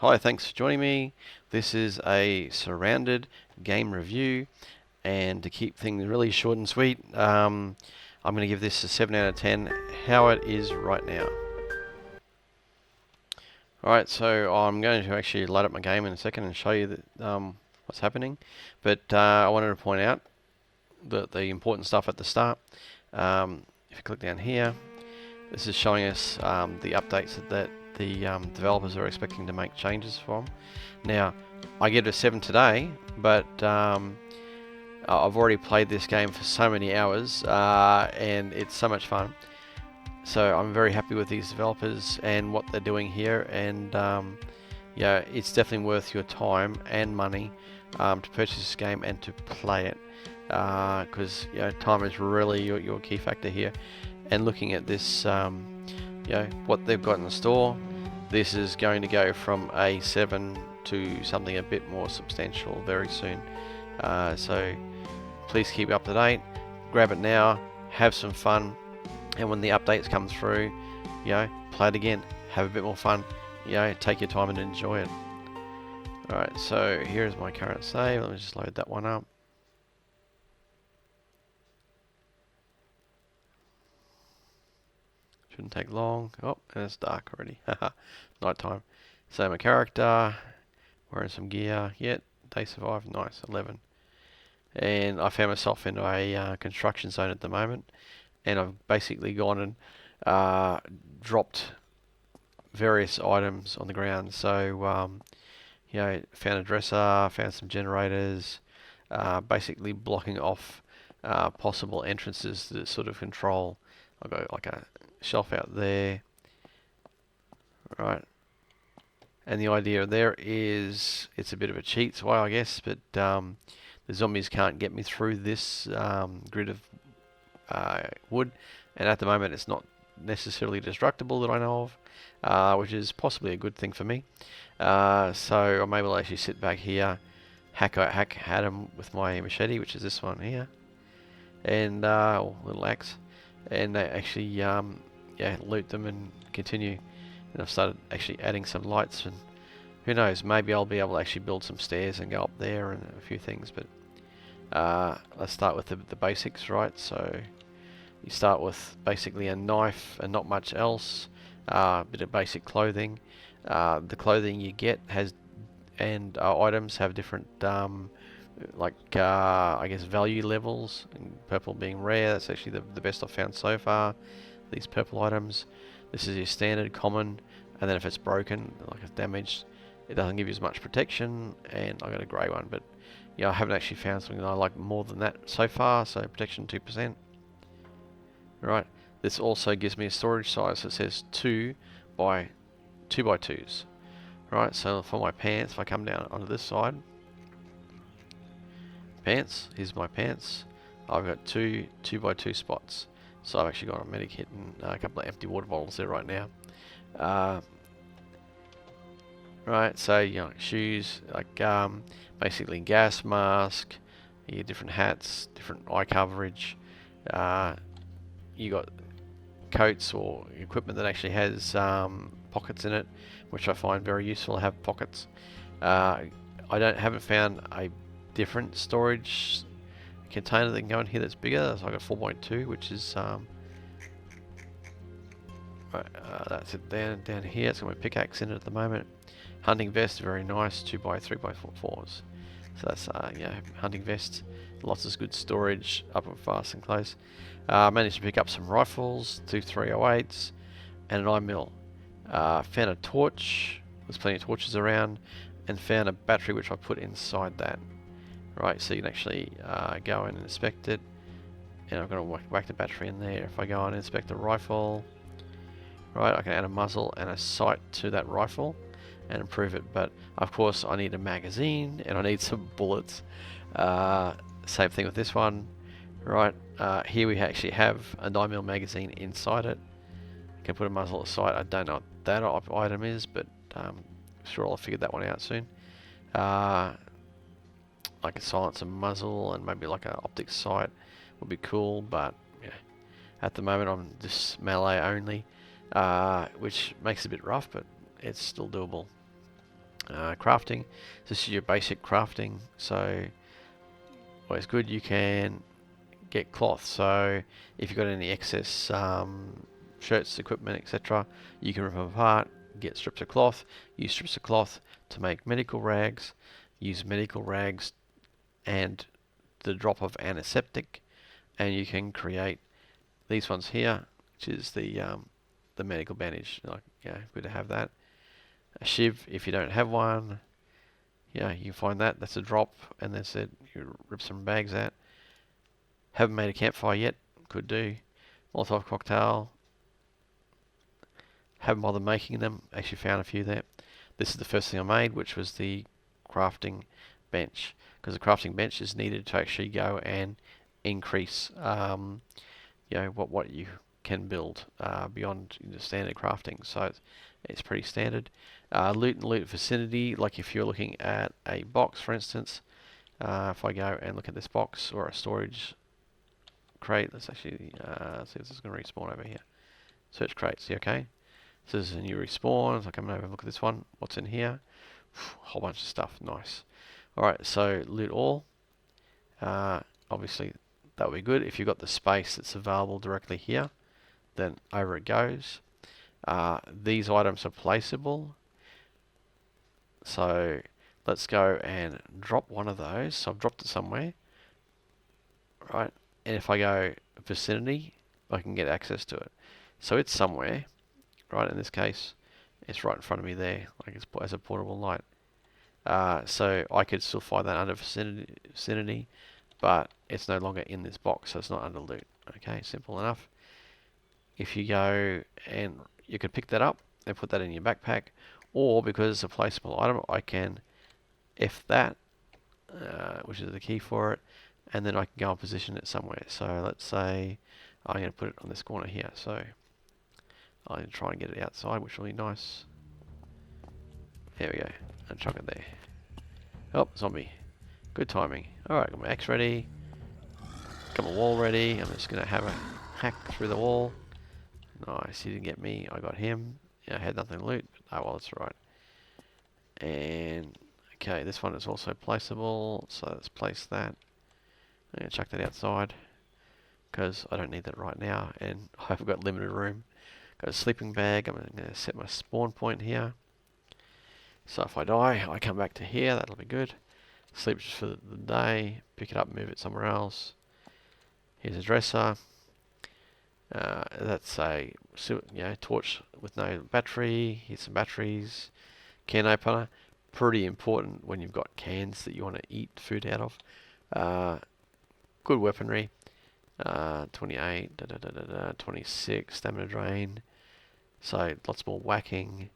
Hi, thanks for joining me. This is a Surrounded game review, and to keep things really short and sweet, I'm going to give this a 7 out of 10, how it is right now. Alright, so I'm going to actually load up my game in a second and show you what's happening, but I wanted to point out the important stuff at the start. If you click down here, this is showing us the updates that the developers are expecting to make changes from. Now, I give it a 7 today, but I've already played this game for so many hours, and it's so much fun. So I'm very happy with these developers and what they're doing here, and yeah, it's definitely worth your time and money to purchase this game and to play it, because time is really your key factor here. And looking at this, what they've got in the store, this is going to go from a 7 to something a bit more substantial very soon. So please keep up to date, grab it now, have some fun, and when the updates come through, play it again, have a bit more fun, take your time and enjoy it. Alright, so here's my current save. Let me just load that one up. Shouldn't take long. Oh, and it's dark already. Night time. So my character, wearing some gear. Yet, day survived. Nice, 11. And I found myself in a construction zone at the moment, and I've basically gone and dropped various items on the ground. So, found a dresser, found some generators, basically blocking off possible entrances to sort of control. I've got like a shelf out there, right? And the idea there is, it's a bit of a cheats way, I guess, but the zombies can't get me through this grid of wood, and at the moment it's not necessarily destructible that I know of, which is possibly a good thing for me. So I'm able to actually sit back here, hack at them with my machete, which is this one here, and little axe, and actually loot them and continue. And I've started actually adding some lights, and who knows, maybe I'll be able to actually build some stairs and go up there and a few things. But let's start with the basics, right? So you start with basically a knife and not much else, a bit of basic clothing. The clothing you get and items have different I guess value levels, and purple being rare. That's actually the best I've found so far, these purple items. This is your standard common, and then if it's broken, like it's damaged, it doesn't give you as much protection. And I got a grey one, but I haven't actually found something that I like more than that so far. So protection 2%. Right, this also gives me a storage size that says 2 by 2x2s. Right, so for my pants, if I come down onto this side, pants, here's my pants, I've got 2x2 spots. So I've actually got a medic kit and a couple of empty water bottles there right now. Right, so shoes, like basically gas mask, different hats, different eye coverage. You got coats or equipment that actually has pockets in it, which I find very useful to have pockets. I haven't found a different storage container that can go in here that's bigger. So I got 4.2, which is right, that's it down here. It's got my pickaxe in it at the moment. Hunting vest, very nice, 2x3x4s. So that's hunting vest. Lots of good storage, up and fast and close. Managed to pick up some rifles, 2 308s, and an eye mill. Found a torch. There's plenty of torches around, and found a battery which I put inside that. Right, so you can actually go in and inspect it, and I'm going to whack the battery in there. If I go and inspect the rifle, right, I can add a muzzle and a sight to that rifle and improve it. But of course I need a magazine and I need some bullets. Same thing with this one. Right, here we actually have a 9mm magazine inside it. You can put a muzzle at the sight. I don't know what that item is, but sure I'll figure that one out soon. Like a silencer muzzle and maybe like an optic sight would be cool, but at the moment I'm just melee only, which makes it a bit rough, but it's still doable. Crafting. This is your basic crafting. So always good. You can get cloth. So if you've got any excess shirts, equipment, etc., you can rip them apart, get strips of cloth, use strips of cloth to make medical rags, use medical rags and the drop of antiseptic, and you can create these ones here, which is the medical bandage. Like, yeah, good to have that. A shiv, if you don't have one, yeah, you can find that. That's a drop, and that's it. You rip some bags out. Haven't made a campfire yet. Could do. Molotov cocktail. Haven't bothered making them. Actually found a few there. This is the first thing I made, which was the crafting bench, because the crafting bench is needed to actually go and increase, what you can build beyond the standard crafting. So it's pretty standard. Loot and loot vicinity, like if you're looking at a box, for instance, if I go and look at this box or a storage crate, let's actually see if this is going to respawn over here. Search crates, okay? So this is a new respawn. So I come over and look at this one. What's in here? Whole bunch of stuff. Nice. Alright, so loot all. Obviously, that would be good. If you've got the space that's available directly here, then over it goes. These items are placeable. So let's go and drop one of those. So I've dropped it somewhere. Right. And if I go vicinity, I can get access to it. So it's somewhere. Right, in this case, it's right in front of me there, like it's as a portable light. So I could still find that under vicinity, but it's no longer in this box, so it's not under loot. Okay, simple enough. If you go and you could pick that up and put that in your backpack, or because it's a placeable item, I can F that, which is the key for it, and then I can go and position it somewhere. So let's say I'm going to put it on this corner here. So I'm going to try and get it outside, which will be nice. There we go. And chuck it there. Oh, zombie. Good timing. Alright, got my axe ready. Got my wall ready. I'm just going to have a hack through the wall. Nice, he didn't get me. I got him. Yeah, I had nothing to loot. But, oh, well, that's right. And, okay, this one is also placeable. So let's place that. I'm going to chuck that outside, because I don't need that right now. And I've got limited room. Got a sleeping bag. I'm going to set my spawn point here. So if I die, I come back to here. That'll be good. Sleep just for the day. Pick it up, move it somewhere else. Here's a dresser. That's a torch with no battery. Here's some batteries. Can opener. Pretty important when you've got cans that you want to eat food out of. Good weaponry. 28, 26, stamina drain. So lots more whacking.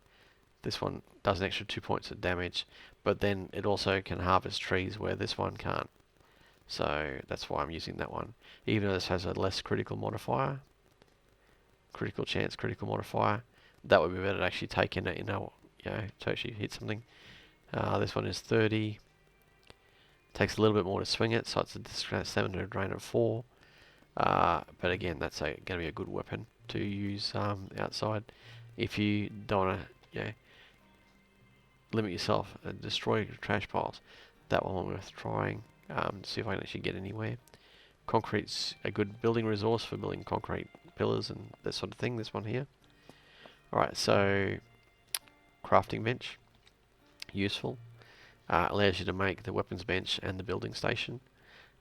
This one does an extra 2 points of damage, but then it also can harvest trees where this one can't. So that's why I'm using that one. Even though this has a less critical modifier, critical chance, critical modifier, that would be better to actually take in it, to actually hit something. This one is 30. Takes a little bit more to swing it, so it's a stamina drain of 4. But again, that's going to be a good weapon to use outside. If you don't want to, limit yourself and destroy your trash piles, that one worth trying. See if I can actually get anywhere. Concrete's a good building resource for building concrete pillars and that sort of thing. This one here. Alright, so crafting bench, useful. Allows you to make the weapons bench and the building station.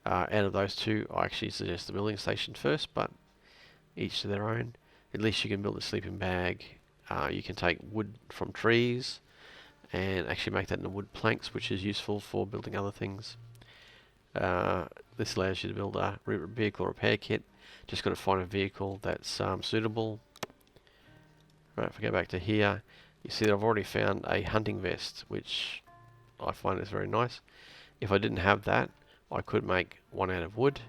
Out of those two, I actually suggest the building station first, but each to their own. At least you can build a sleeping bag. You can take wood from trees and actually make that into wood planks, which is useful for building other things. This allows you to build a vehicle repair kit. Just got to find a vehicle that's suitable. Right, if I go back to here, you see that I've already found a hunting vest, which I find is very nice. If I didn't have that, I could make one out of wood,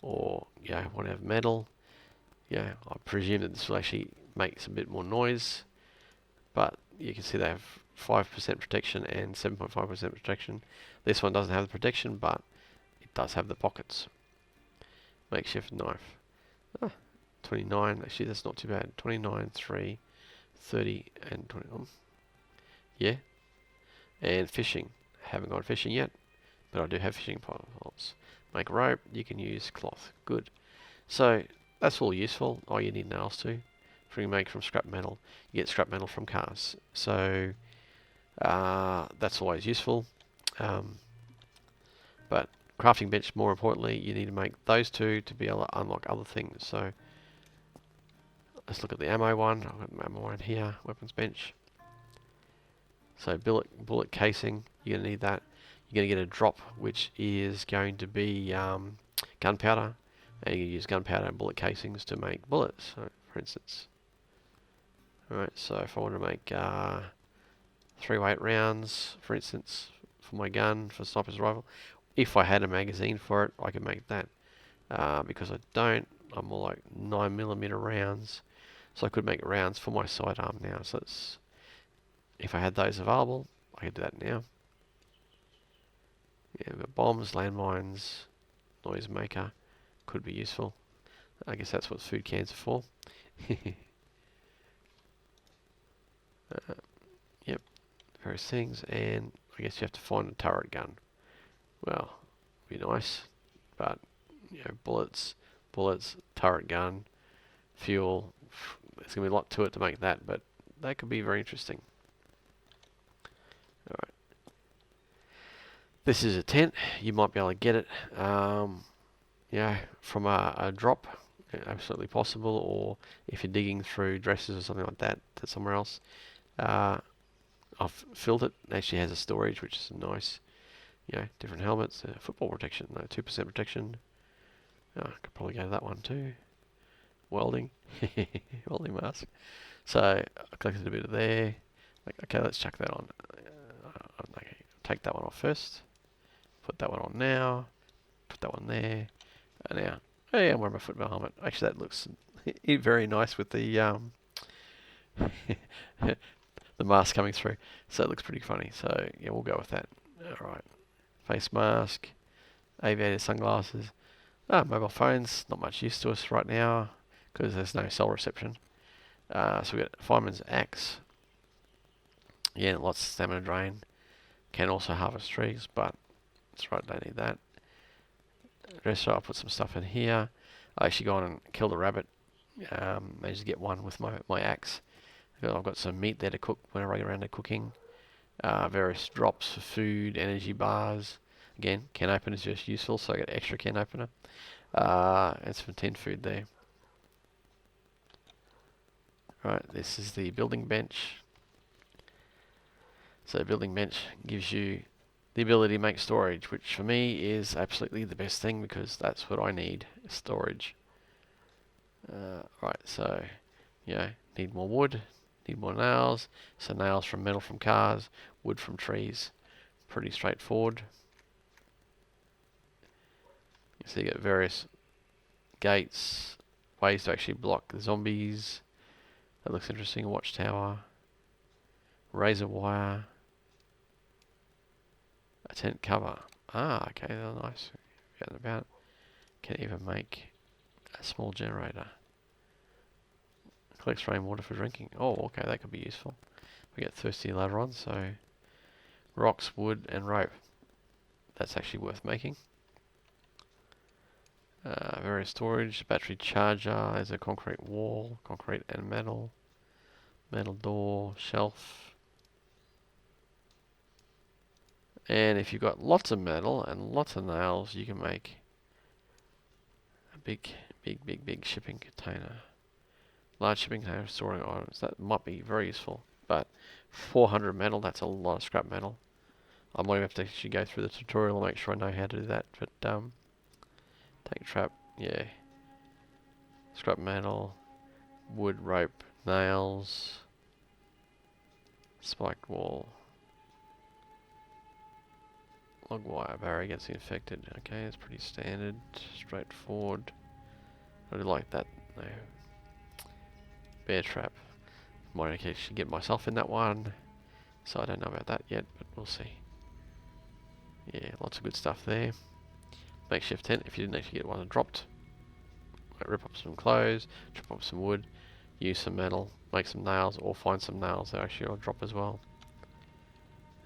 or one out of metal. I presume that this will actually make a bit more noise, but you can see they have 5% protection and 7.5% protection. This one doesn't have the protection, but it does have the pockets. Makeshift knife. 29, actually that's not too bad. 29, 3, 30 and 20. Yeah. And fishing. Haven't gone fishing yet, but I do have fishing poles. Make rope, you can use cloth. Good. So that's all useful. Oh, you need nails too. For you make from scrap metal. You get scrap metal from cars. So that's always useful. But crafting bench, more importantly, you need to make those two to be able to unlock other things. So let's look at the ammo one. I've got ammo one here, weapons bench. So bullet casing, you're going to need that. You're going to get a drop, which is going to be gunpowder. And you can use gunpowder and bullet casings to make bullets, so, for instance. Alright, so if I want to make 308 rounds, for instance, for my gun, for sniper's rifle, if I had a magazine for it, I could make that. Because I don't, I'm more like 9mm rounds. So I could make rounds for my sidearm now. So it's, if I had those available, I could do that now. Yeah, we've got bombs, landmines, noise maker, could be useful. I guess that's what food cans are for. Yep, various things, and I guess you have to find a turret gun. Well, be nice, but you know, bullets, turret gun, fuel. There's gonna be a lot to it to make that, but that could be very interesting. All right, this is a tent. You might be able to get it, yeah, from a drop. Absolutely possible, or if you're digging through dresses or something like that to somewhere else. I've filled it. It actually has a storage, which is nice. You know, different helmets, football protection, 2% protection. I could probably go to that one too. Welding, welding mask. So I collected a bit of there. Like, okay, let's chuck that on. Okay, take that one off first. Put that one on now. Put that one there. And now, hey, I'm wearing my football helmet. Actually, that looks very nice with the the mask coming through. So it looks pretty funny. So yeah, we'll go with that. All right. Face mask, aviator sunglasses. Mobile phones, not much use to us right now because there's no cell reception. So we got fireman's axe. Yeah, lots of stamina drain. Can also harvest trees, but that's right, don't need that. So I'll put some stuff in here. I actually go on and killed a rabbit. Managed to get one with my axe. I've got some meat there to cook whenever I get around to cooking. Various drops for food, energy bars. Again, can opener is just useful, so I got extra can opener. And some tin food there. Right, this is the building bench. So building bench gives you the ability to make storage, which for me is absolutely the best thing because that's what I need, storage. Right, so, need more wood, need more nails. So nails from metal from cars, wood from trees. Pretty straightforward. So you get various gates, ways to actually block the zombies. That looks interesting. Watchtower, razor wire, a tent cover. Okay, they're nice. Forgetting about. Can even make a small generator. Collects rainwater for drinking. Oh, okay, that could be useful. We get thirsty later on, so rocks, wood, and rope. That's actually worth making. Various storage, battery charger, there's a concrete wall, concrete and metal, metal door, shelf. And if you've got lots of metal and lots of nails, you can make a big shipping container. Large shipping container storing items. That might be very useful. But 400 metal, that's a lot of scrap metal. I might have to actually go through the tutorial and make sure I know how to do that. But tank trap, yeah. Scrap metal, wood, rope, nails, spiked wall, log wire barrier gets infected. Okay, it's pretty standard, straightforward. I really like that. No. Bear trap. Might actually get myself in that one. So I don't know about that yet, but we'll see. Yeah, lots of good stuff there. Makeshift tent if you didn't actually get one dropped. Might rip up some clothes, chop up some wood, use some metal, make some nails, or find some nails that actually will drop as well.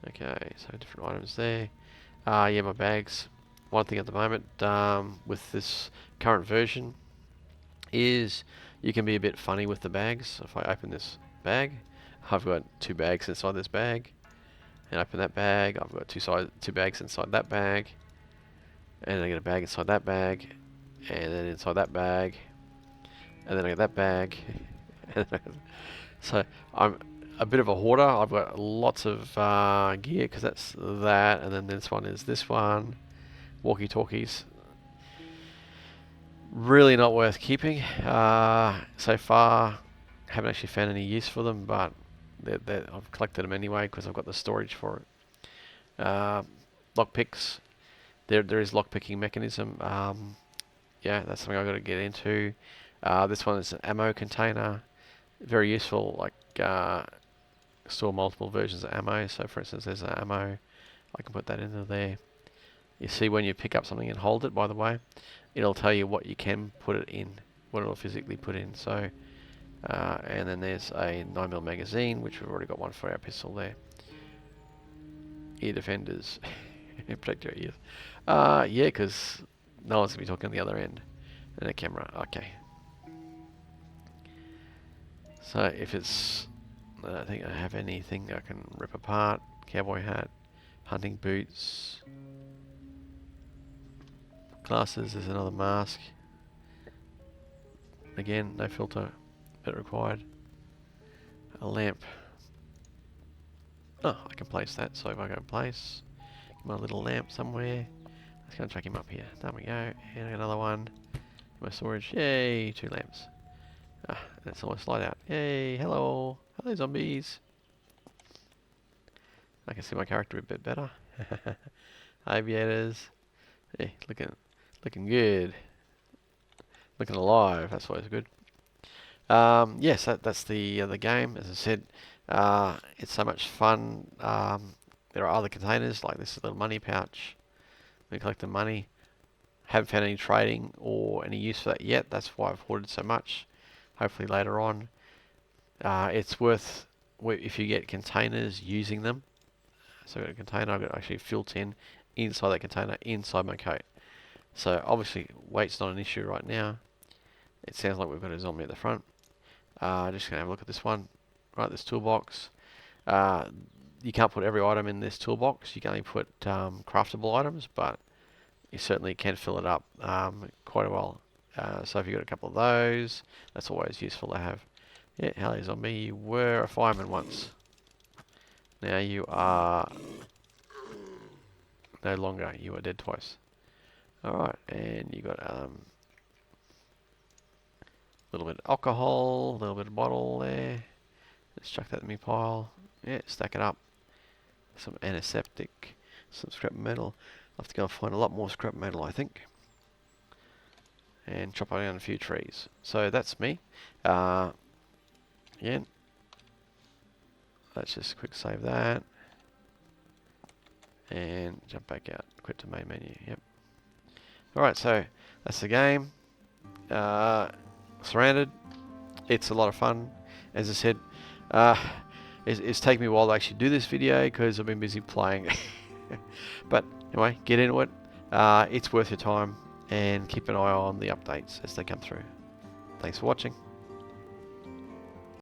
Okay, so different items there. Yeah, my bags. One thing at the moment with this current version is you can be a bit funny with the bags. If I open this bag, I've got 2 bags inside this bag. And open that bag, I've got 2 bags inside that bag. And I get a bag inside that bag. And then inside that bag. And then I get that bag. So I'm a bit of a hoarder. I've got lots of gear because that's that. And then this one is this one. Walkie-talkies. Really not worth keeping. So far, haven't actually found any use for them, but I've collected them anyway because I've got the storage for it. Lockpicks. There is lockpicking mechanism. Yeah, that's something I've got to get into. This one is an ammo container. Very useful, like store multiple versions of ammo. So for instance, there's an ammo. I can put that into there. You see when you pick up something and hold it, by the way, it'll tell you what you can put it in, what it'll physically put in. So, and then there's a 9mm magazine, which we've already got one for our pistol there. Ear defenders. Protect your ears. Yeah, because no one's going to be talking on the other end. And a camera. Okay. So if it's... I don't think I have anything I can rip apart. Cowboy hat. Hunting boots. Glasses. There's another mask. Again, no filter. Bit required. A lamp. Oh, I can place that. So if I go place... my little lamp somewhere. Let's go and chuck him up here. There we go. And another one. My storage. Yay! 2 lamps. Ah, let's almost slide out. Yay! Hello! Hello, zombies! I can see my character a bit better. Aviators. Hey, looking good. Looking alive. That's always good. Yes, that's the game. As I said, it's so much fun. There are other containers, like this little money pouch. We collect the money. Haven't found any trading or any use for that yet. That's why I've hoarded so much. Hopefully later on. It's worth, if you get containers, using them. So I've got a container, I've got actually fill tin inside that container, inside my coat. So obviously weight's not an issue right now. It sounds like we've got a zombie at the front. Just going to have a look at this one. Right, this toolbox. You can't put every item in this toolbox. You can only put craftable items, but you certainly can fill it up quite well. So if you've got a couple of those, that's always useful to have. Yeah, hello zombie, you were a fireman once. Now you are no longer. You are dead twice. Alright, and you got a little bit of alcohol, a little bit of bottle there. Let's chuck that in my pile. Yeah, stack it up. Some antiseptic, some scrap metal. I'll have to go and find a lot more scrap metal, I think. And chop down a few trees. So that's me. Again, let's just quick save that. And jump back out. Quit to main menu. Yep. Alright, so that's the game. Surrounded. It's a lot of fun. As I said, it's taken me a while to actually do this video because I've been busy playing. But anyway, get into it. It's worth your time and keep an eye on the updates as they come through. Thanks for watching.